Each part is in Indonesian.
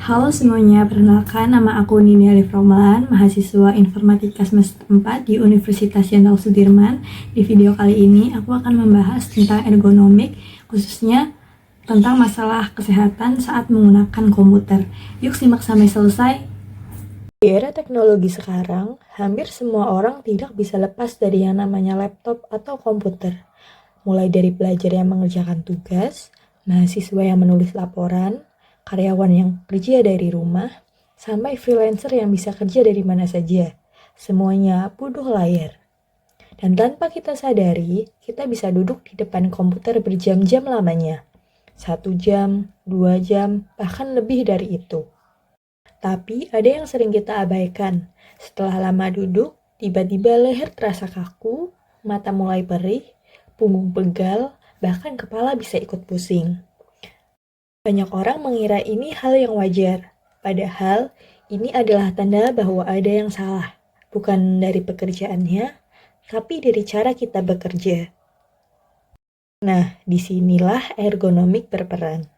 Halo semuanya, perkenalkan nama aku Nini Alif Romalan, mahasiswa Informatika semester 4 di Universitas Jenderal Sudirman. Di video kali ini aku akan membahas tentang ergonomik, khususnya tentang masalah kesehatan saat menggunakan komputer. Yuk simak sampai selesai. Di era teknologi sekarang, hampir semua orang tidak bisa lepas dari yang namanya laptop atau komputer. Mulai dari pelajar yang mengerjakan tugas, mahasiswa yang menulis laporan, karyawan yang kerja dari rumah, sampai freelancer yang bisa kerja dari mana saja. Semuanya butuh layar. Dan tanpa kita sadari, kita bisa duduk di depan komputer berjam-jam lamanya. 1 jam, 2 jam, bahkan lebih dari itu. Tapi ada yang sering kita abaikan. Setelah lama duduk, tiba-tiba leher terasa kaku, mata mulai perih, punggung pegal, bahkan kepala bisa ikut pusing. Banyak orang mengira ini hal yang wajar, padahal ini adalah tanda bahwa ada yang salah. Bukan dari pekerjaannya, tapi dari cara kita bekerja. Nah, disinilah ergonomik berperan.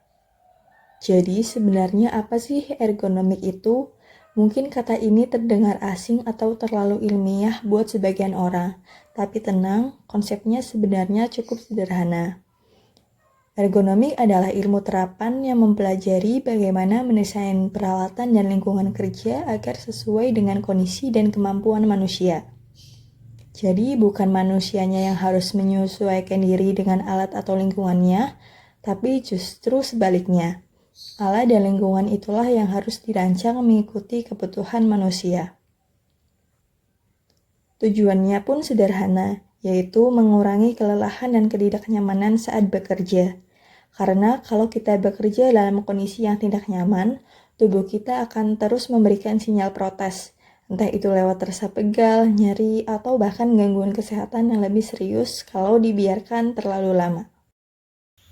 Jadi sebenarnya apa sih ergonomik itu? Mungkin kata ini terdengar asing atau terlalu ilmiah buat sebagian orang, tapi tenang, konsepnya sebenarnya cukup sederhana. Ergonomik adalah ilmu terapan yang mempelajari bagaimana mendesain peralatan dan lingkungan kerja agar sesuai dengan kondisi dan kemampuan manusia. Jadi bukan manusianya yang harus menyesuaikan diri dengan alat atau lingkungannya, tapi justru sebaliknya. Alat dan lingkungan itulah yang harus dirancang mengikuti kebutuhan manusia. Tujuannya pun sederhana, yaitu mengurangi kelelahan dan ketidaknyamanan saat bekerja. Karena kalau kita bekerja dalam kondisi yang tidak nyaman, tubuh kita akan terus memberikan sinyal protes, entah itu lewat rasa pegal, nyeri, atau bahkan gangguan kesehatan yang lebih serius kalau dibiarkan terlalu lama.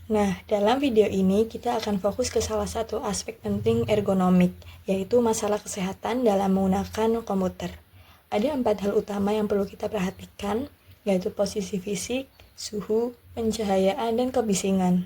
Nah, dalam video ini kita akan fokus ke salah satu aspek penting ergonomik, yaitu masalah kesehatan dalam menggunakan komputer. Ada 4 hal utama yang perlu kita perhatikan, yaitu posisi fisik, suhu, pencahayaan, dan kebisingan.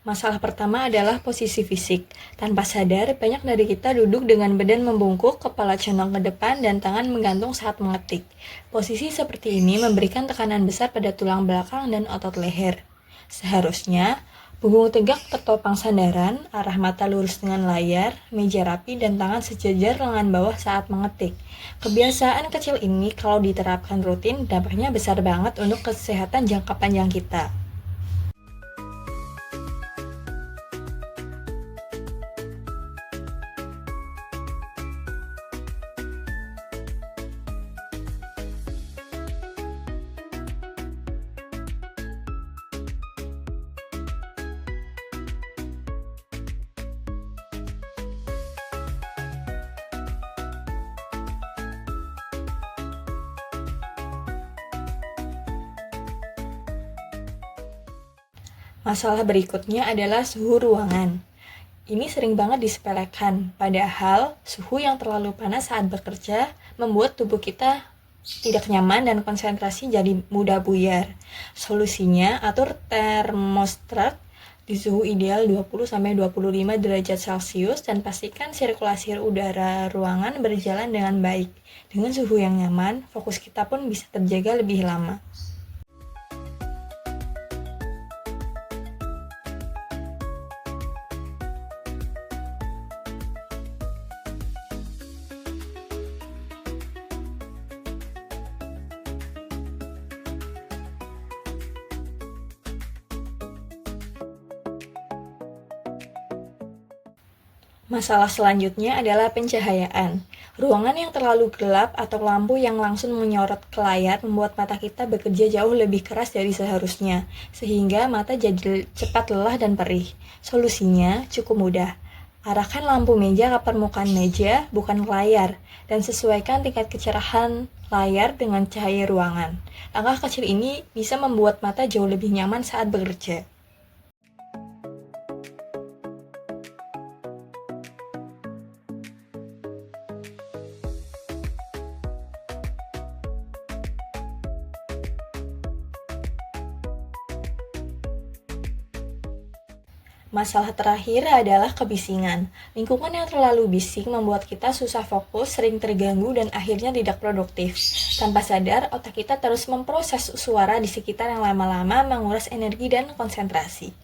Masalah pertama adalah posisi fisik. Tanpa sadar, banyak dari kita duduk dengan badan membungkuk, kepala condong ke depan, dan tangan menggantung saat mengetik. Posisi seperti ini memberikan tekanan besar pada tulang belakang dan otot leher. Seharusnya, punggung tegak tertopang sandaran, arah mata lurus dengan layar, meja rapi, dan tangan sejajar lengan bawah saat mengetik. Kebiasaan kecil ini kalau diterapkan rutin, dampaknya besar banget untuk kesehatan jangka panjang kita. Masalah berikutnya adalah suhu ruangan. Ini sering banget disepelekan, padahal suhu yang terlalu panas saat bekerja membuat tubuh kita tidak nyaman dan konsentrasi jadi mudah buyar. Solusinya, atur termostat di suhu ideal 20-25 derajat Celcius dan pastikan sirkulasi udara ruangan berjalan dengan baik. Dengan suhu yang nyaman, fokus kita pun bisa terjaga lebih lama. Masalah selanjutnya adalah pencahayaan. Ruangan yang terlalu gelap atau lampu yang langsung menyorot ke layar membuat mata kita bekerja jauh lebih keras dari seharusnya, sehingga mata jadi cepat lelah dan perih. Solusinya cukup mudah. Arahkan lampu meja ke permukaan meja, bukan ke layar, dan sesuaikan tingkat kecerahan layar dengan cahaya ruangan. Langkah kecil ini bisa membuat mata jauh lebih nyaman saat bekerja. Masalah terakhir adalah kebisingan. Lingkungan yang terlalu bising membuat kita susah fokus, sering terganggu, dan akhirnya tidak produktif. Tanpa sadar, otak kita terus memproses suara di sekitar yang lama-lama menguras energi dan konsentrasi.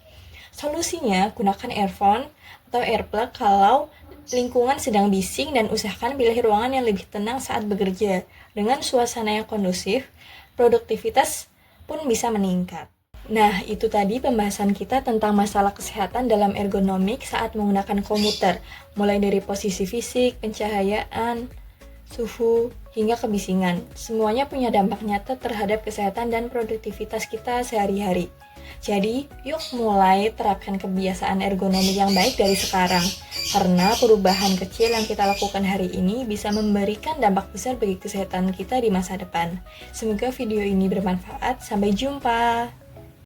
Solusinya, gunakan earphone atau earplug kalau lingkungan sedang bising dan usahakan pilih ruangan yang lebih tenang saat bekerja. Dengan suasana yang kondusif, produktivitas pun bisa meningkat. Nah, itu tadi pembahasan kita tentang masalah kesehatan dalam ergonomik saat menggunakan komputer, mulai dari posisi fisik, pencahayaan, suhu, hingga kebisingan. Semuanya punya dampak nyata terhadap kesehatan dan produktivitas kita sehari-hari. Jadi, yuk mulai terapkan kebiasaan ergonomik yang baik dari sekarang, karena perubahan kecil yang kita lakukan hari ini bisa memberikan dampak besar bagi kesehatan kita di masa depan. Semoga video ini bermanfaat. Sampai jumpa!